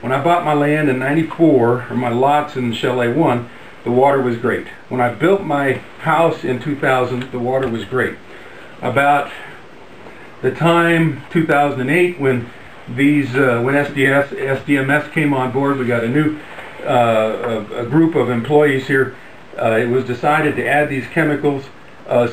When I bought my land in '94, or my lots in Chalet 1, the water was great. When I built my house in 2000, the water was great. About the time 2008, when SDMS came on board, we got a new a group of employees here. It was decided to add these chemicals.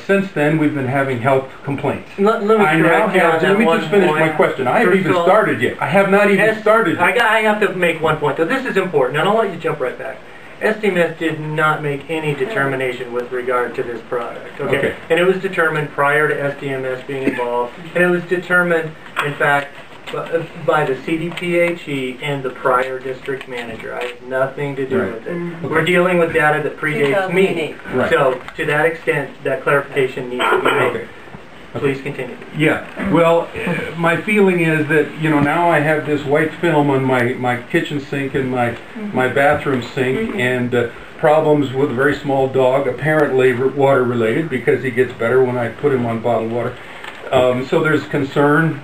Since then, we've been having health complaints. Let me just finish my question. I haven't even started yet. I have not even started yet. I have to make one point, though. This is important, and I'll let you jump right back. SDMS did not make any determination with regard to this product. Okay? And it was determined prior to SDMS being involved, and it was determined, in fact, by the CDPHE and the prior district manager. I have nothing to do with it. We're dealing with data that predates me. So, to that extent, that clarification needs to be made. Please continue. Yeah. Well, my feeling is that, you know, now I have this white film on my kitchen sink and my bathroom sink, and problems with a very small dog, apparently water related, because he gets better when I put him on bottled water. So there's concern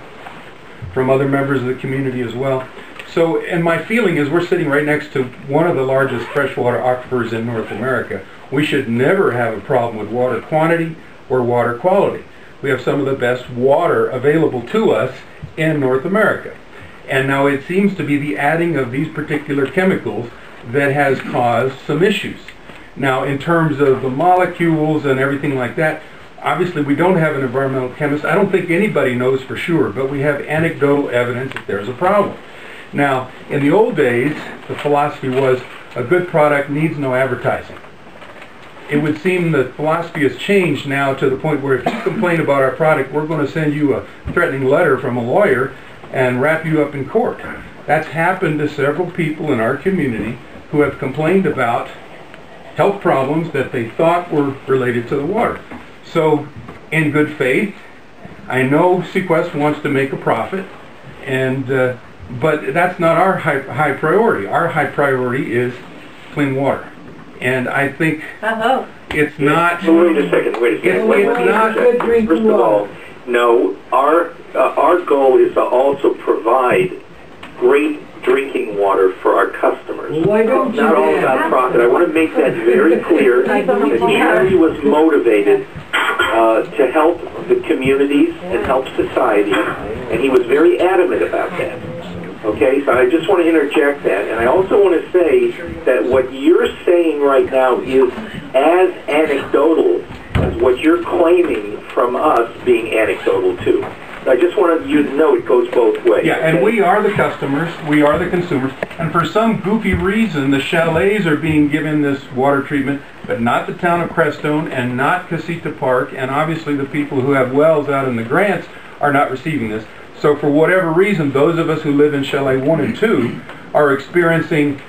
from other members of the community as well. So, and my feeling is we're sitting right next to one of the largest freshwater aquifers in North America. We should never have a problem with water quantity or water quality. We have some of the best water available to us in North America. And now it seems to be the adding of these particular chemicals that has caused some issues. Now, in terms of the molecules and everything like that, obviously, we don't have an environmental chemist. I don't think anybody knows for sure, but we have anecdotal evidence that there's a problem. Now, in the old days, the philosophy was a good product needs no advertising. It would seem that philosophy has changed now to the point where if you complain about our product, we're going to send you a threatening letter from a lawyer and wrap you up in court. That's happened to several people in our community who have complained about health problems that they thought were related to the water. So, in good faith, I know Sequest wants to make a profit, and but that's not our high priority. Our high priority is clean water, and I think it's not. Wait a second. It's not good drinking water. First of all, no. Our goal is to also provide great drinking water for our customers. Well, why don't it's not all about profit. I want to make that very clear. That Charlie was motivated to help the communities and help society, and he was very adamant about that. Okay, so I just want to interject that, and I also want to say that what you're saying right now is as anecdotal as what you're claiming from us being anecdotal too. I just wanted you to know it goes both ways. Yeah, and we are the customers, we are the consumers, and for some goofy reason, the chalets are being given this water treatment, but not the town of Crestone and not Casita Park, and obviously the people who have wells out in the Grants are not receiving this. So for whatever reason, those of us who live in Chalet 1 and 2 are experiencing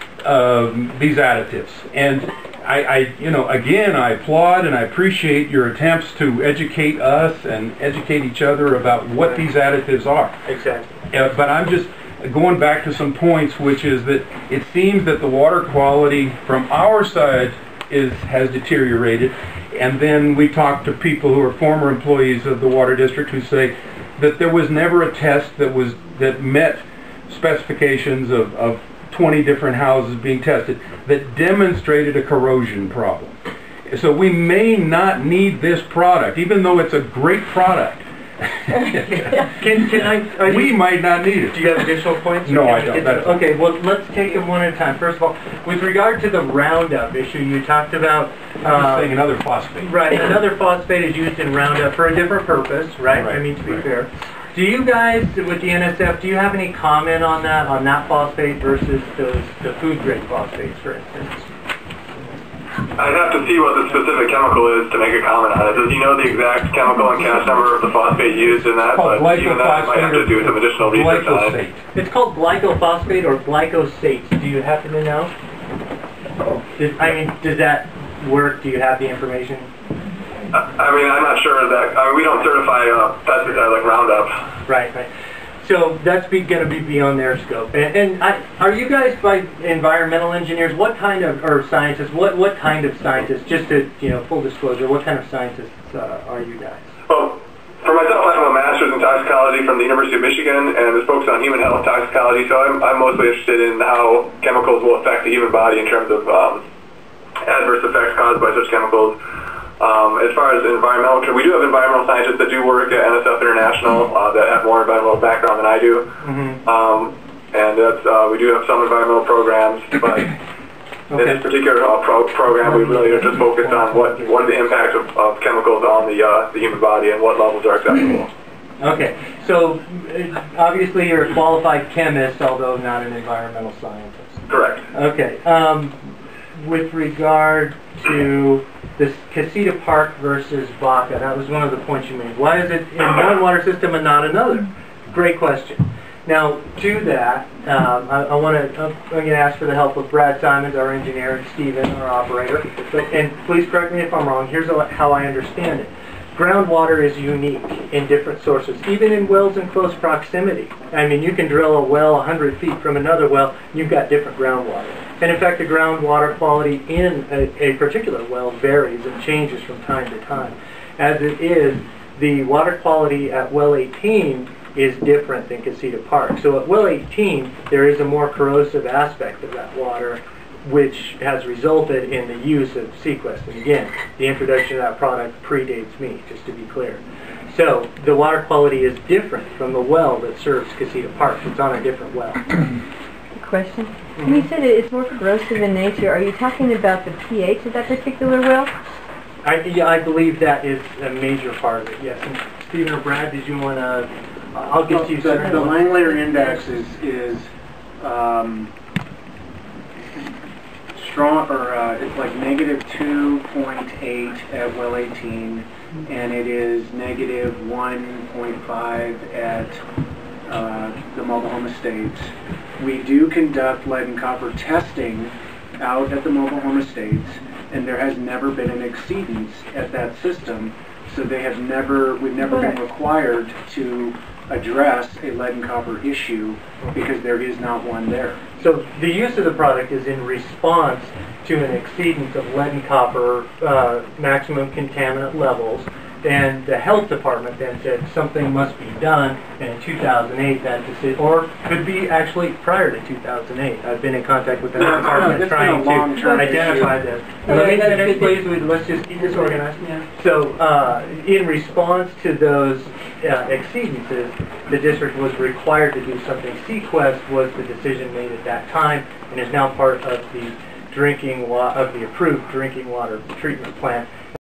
these additives. And again, I applaud and I appreciate your attempts to educate us and educate each other about what these additives are. Exactly. But I'm just going back to some points, which is that it seems that the water quality from our side has deteriorated. And then we talk to people who are former employees of the water district who say that there was never a test that met specifications of 20 different houses being tested that demonstrated a corrosion problem. So we may not need this product, even though it's a great product. We might not need it. Do you have additional points? No, I don't. Okay, well, let's take them one at a time. First of all, with regard to the Roundup issue, you talked about... I'm saying another phosphate. Right, another phosphate is used in Roundup for a different purpose, right? I mean, to be fair. Do you guys, with the NSF, do you have any comment on that phosphate versus the food-grade phosphates, for instance? I'd have to see what the specific chemical is to make a comment on it. Does he know the exact chemical and CAS number of the phosphate used in that? But even that, I might have to do some additional research on it. It's called glycophosphate or glycosate. Do you happen to know? Does that work? Do you have the information? I'm not sure of that. We don't certify pesticide like Roundup. Right. So that's going to be beyond their scope. And are you guys, by environmental engineers, what kind of, or scientists, what kind of scientists, just to, full disclosure, what kind of scientists are you guys? Well, for myself, I have a master's in toxicology toxicology from the University of Michigan and is focused on human health toxicology. So I'm mostly interested in how chemicals will affect the human body in terms of adverse effects caused by such chemicals. As far as environmental, we do have environmental scientists that do work at NSF International that have more environmental background than I do. And that's, we do have some environmental programs, but in this particular program, we really are just focused on what are the impacts of chemicals on the human body and what levels are acceptable. Okay, so obviously you're a qualified chemist, although not an environmental scientist. Correct. Okay, with regard to this Casita Park versus Baca, that was one of the points you made. Why is it in one water system and not another? Great question. Now, to that, I'm going to ask for the help of Brad Simons, our engineer, and Stephen, our operator. And please correct me if I'm wrong. Here's how I understand it. Groundwater is unique in different sources, even in wells in close proximity. I mean, you can drill a well 100 feet from another well, you've got different groundwater. And in fact, the groundwater quality in a particular well varies and changes from time to time. As it is, the water quality at well 18 is different than Casita Park. So at well 18, there is a more corrosive aspect of that water, which has resulted in the use of Sequest. And again, the introduction of that product predates me, just to be clear. So the water quality is different from the well that serves Casita Park. It's on a different well. Question. When you said it's more corrosive in nature, are you talking about the pH of that particular well? I believe that is a major part of it, yes. And Stephen or Brad, did you want to... I'll get to you, sir. The Langlayer index is strong, or it's like negative 2.8 at well 18, and it is negative 1.5 at the mobile home estates. We do conduct lead and copper testing out at the mobile home estates, and there has never been an exceedance at that system, so we've never been required to address a lead and copper issue because there is not one there. So the use of the product is in response to an exceedance of lead and copper maximum contaminant levels, and the health department then said something must be done, and in 2008 that decision, or could be actually prior to 2008. I've been in contact with the health department trying to identify this. Let me finish, please. Let's just keep this organized. So in response to those exceedances, the district was required to do something. Sequest was the decision made at that time, and is now part of the approved drinking water treatment plant